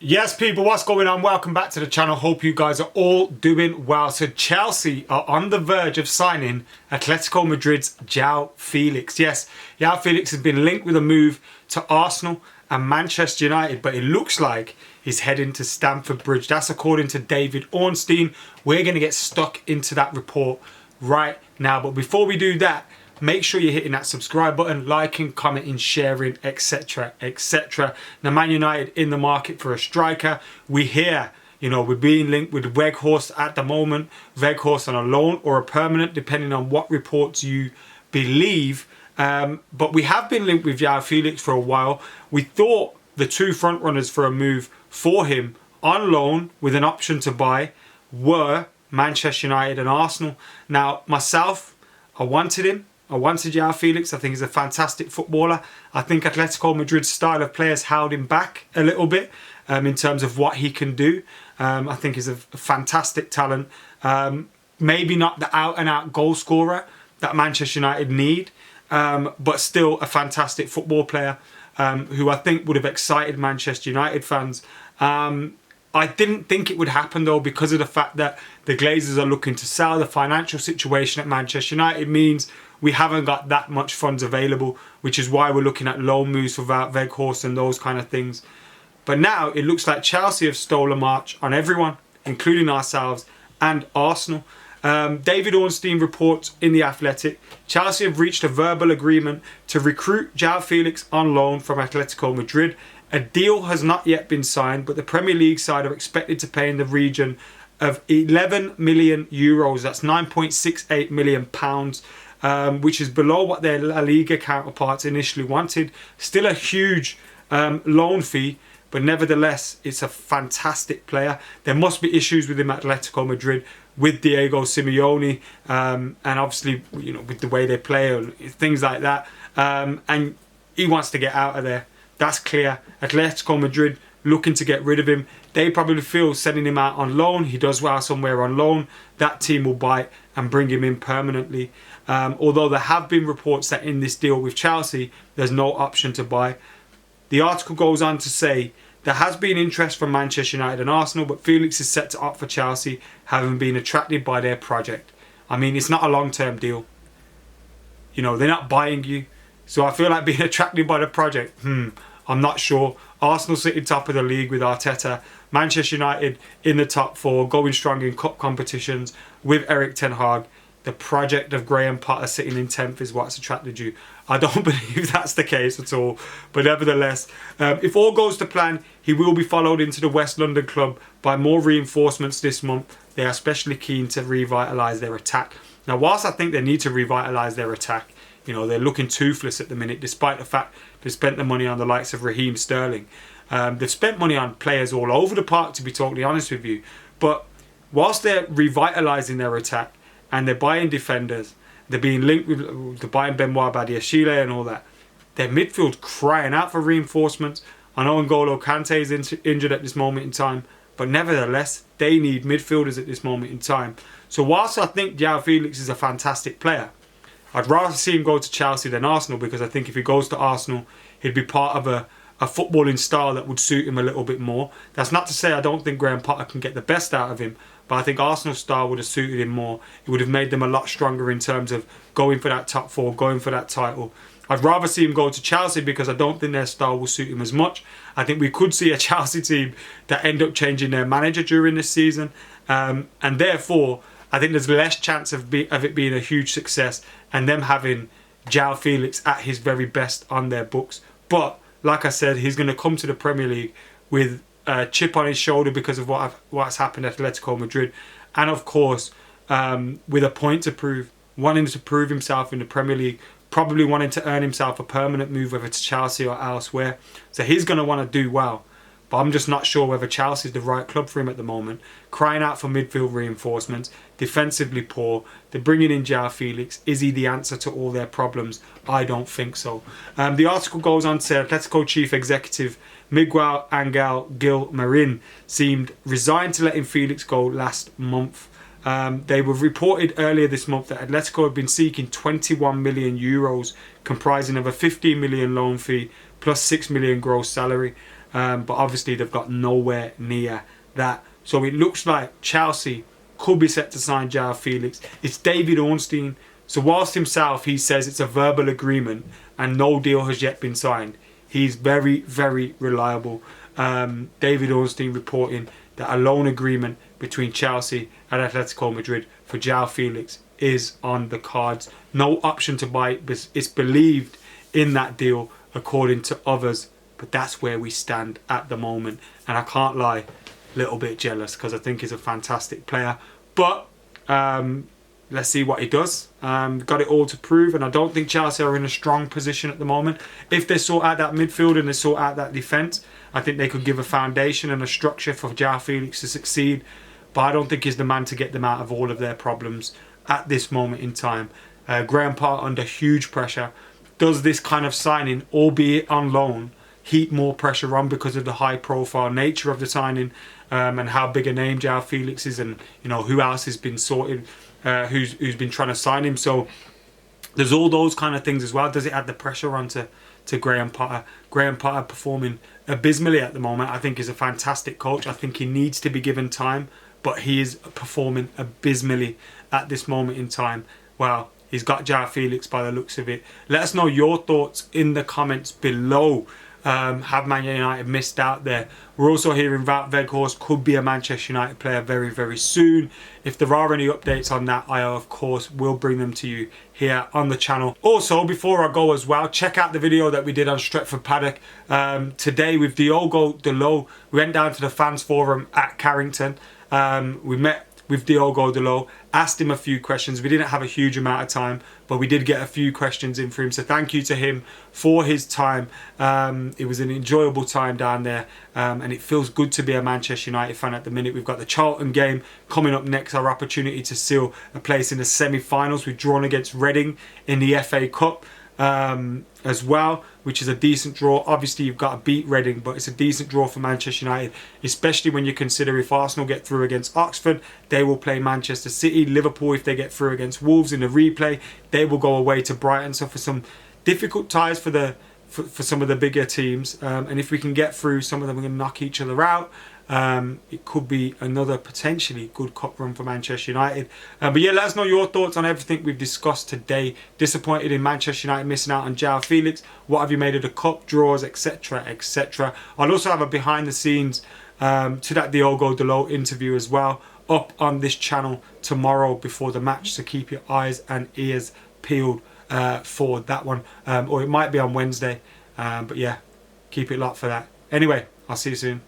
Yes, people, what's going on? Welcome back to the channel. Hope you guys are all doing well. So Chelsea are on the verge of signing Atletico Madrid's Joao Felix. Yes, Joao Felix has been linked with a move to Arsenal and Manchester United, but it looks like he's heading to Stamford Bridge. That's according to David Ornstein. We're going to get stuck into that report right now. But before we do that, make sure you're hitting that subscribe button, liking, commenting, sharing, etc, etc. Now, Man United in the market for a striker. We hear, we're being linked with Weghorst at the moment. Weghorst on a loan or a permanent, depending on what reports you believe. But we have been linked with Joao Felix for a while. We thought the two front runners for a move for him on loan with an option to buy were Manchester United and Arsenal. Now, myself, I wanted him. I wanted Joao Felix. I think he's a fantastic footballer. I think Atletico Madrid's style of play has held him back a little bit in terms of what he can do. I think he's a fantastic talent. Maybe not the out-and-out goal scorer that Manchester United need, but still a fantastic football player who I think would have excited Manchester United fans. I didn't think it would happen though, because of the fact that the Glazers are looking to sell. The financial situation at Manchester United means we haven't got that much funds available, which is why we're looking at loan moves without Weghorst and those kind of things. But now it looks like Chelsea have stolen a march on everyone, including ourselves and Arsenal. David Ornstein reports in The Athletic, Chelsea have reached a verbal agreement to recruit Joao Felix on loan from Atletico Madrid. A deal has not yet been signed, but the Premier League side are expected to pay in the region of 11 million euros. That's 9.68 million pounds, which is below what their La Liga counterparts initially wanted. Still a huge loan fee, but nevertheless, it's a fantastic player. There must be issues with him at Atletico Madrid, with Diego Simeone, and obviously, with the way they play and things like that. And he wants to get out of there. That's clear. Atletico Madrid looking to get rid of him. They probably feel sending him out on loan. He does well somewhere on loan. That team will bite and bring him in permanently. Although there have been reports that in this deal with Chelsea, there's no option to buy. The article goes on to say, there has been interest from Manchester United and Arsenal, but Felix is set to opt for Chelsea, having been attracted by their project. I mean, it's not a long-term deal. They're not buying you. So I feel like being attracted by the project, I'm not sure. Arsenal sitting top of the league with Arteta. Manchester United in the top four, going strong in cup competitions with Eric Ten Hag. The project of Graham Potter sitting in 10th is what's attracted you. I don't believe that's the case at all. But nevertheless, if all goes to plan, he will be followed into the West London club by more reinforcements this month. They are especially keen to revitalise their attack. Now, whilst I think they need to revitalise their attack, they're looking toothless at the minute, despite the fact they've spent the money on the likes of Raheem Sterling. They've spent money on players all over the park, to be totally honest with you. But whilst they're revitalising their attack and they're buying defenders, they're being linked with they're buying Benoit Badiashile and all that, their midfield crying out for reinforcements. I know N'Golo Kante is injured at this moment in time, but nevertheless, they need midfielders at this moment in time. So whilst I think Joao Felix is a fantastic player, I'd rather see him go to Chelsea than Arsenal, because I think if he goes to Arsenal, he'd be part of a footballing style that would suit him a little bit more. That's not to say I don't think Graham Potter can get the best out of him, but I think Arsenal's style would have suited him more. It would have made them a lot stronger in terms of going for that top four, going for that title. I'd rather see him go to Chelsea, because I don't think their style will suit him as much. I think we could see a Chelsea team that end up changing their manager during this season, and therefore I think there's less chance of it being a huge success and them having Joao Felix at his very best on their books. But like I said, he's going to come to the Premier League with a chip on his shoulder because of what's happened at Atletico Madrid, and of course with a point to prove, wanting to prove himself in the Premier League, probably wanting to earn himself a permanent move, whether it's Chelsea or elsewhere. So he's going to want to do well. But I'm just not sure whether Chelsea's the right club for him at the moment. Crying out for midfield reinforcements, defensively poor. They're bringing in Joao Felix. Is he the answer to all their problems? I don't think so. The article goes on to say Atletico chief executive Miguel Angel Gil Marin seemed resigned to letting Felix go last month. They were reported earlier this month that Atletico had been seeking 21 million euros, comprising of a 15 million loan fee plus 6 million gross salary. but obviously they've got nowhere near that. So it looks like Chelsea could be set to sign Joao Felix. It's David Ornstein. So whilst himself, he says it's a verbal agreement and no deal has yet been signed, he's very, very reliable. David Ornstein reporting that a loan agreement between Chelsea and Atletico Madrid for Joao Felix is on the cards. No option to buy. It's believed in that deal according to others, but that's where we stand at the moment. And I can't lie, a little bit jealous because I think he's a fantastic player. But let's see what he does. Got it all to prove, and I don't think Chelsea are in a strong position at the moment. If they sort out that midfield and they sort out that defence, I think they could give a foundation and a structure for Joao Felix to succeed. But I don't think he's the man to get them out of all of their problems at this moment in time. Graham Potter under huge pressure. Does this kind of signing, albeit on loan, heap more pressure on because of the high profile nature of the signing, and how big a name Joao Felix is, and you know who else has been sorted, who's been trying to sign him. So there's all those kind of things as well. Does it add the pressure on to Graham Potter? Graham Potter performing abysmally at the moment. I think he's a fantastic coach. I think he needs to be given time, but he is performing abysmally at this moment in time. Well, he's got Joao Felix by the looks of it. Let us know your thoughts in the comments below. Have Man United missed out there? We're also hearing Wout Weghorst could be a Manchester United player very, very soon. If there are any updates on that, I of course will bring them to you here on the channel. Also, before I go as well, check out the video that we did on Stretford Paddock today with Diogo Dalot. We went down to the fans forum at Carrington. We met with Diogo Dalot, asked him a few questions. We didn't have a huge amount of time, but we did get a few questions in for him. So thank you to him for his time. It was an enjoyable time down there, and it feels good to be a Manchester United fan at the minute. We've got the Charlton game coming up next, our opportunity to seal a place in the semi-finals. We've drawn against Reading in the FA Cup as well, which is a decent draw. Obviously you've got to beat Reading, but it's a decent draw for Manchester United, especially when you consider if Arsenal get through against Oxford, they will play Manchester City. Liverpool, if they get through against Wolves in the replay, they will go away to Brighton. So for some difficult ties for some of the bigger teams, and if we can get through, some of them are going to knock each other out. It could be another potentially good cup run for Manchester United. But yeah, let us know your thoughts on everything we've discussed today. Disappointed in Manchester United missing out on Joao Felix. What have you made of the cup draws, etc, etc. I'll also have a behind the scenes to that Diogo Dalot interview as well up on this channel tomorrow before the match, so keep your eyes and ears peeled for that one, or it might be on Wednesday, but yeah, keep it locked for that. Anyway, I'll see you soon.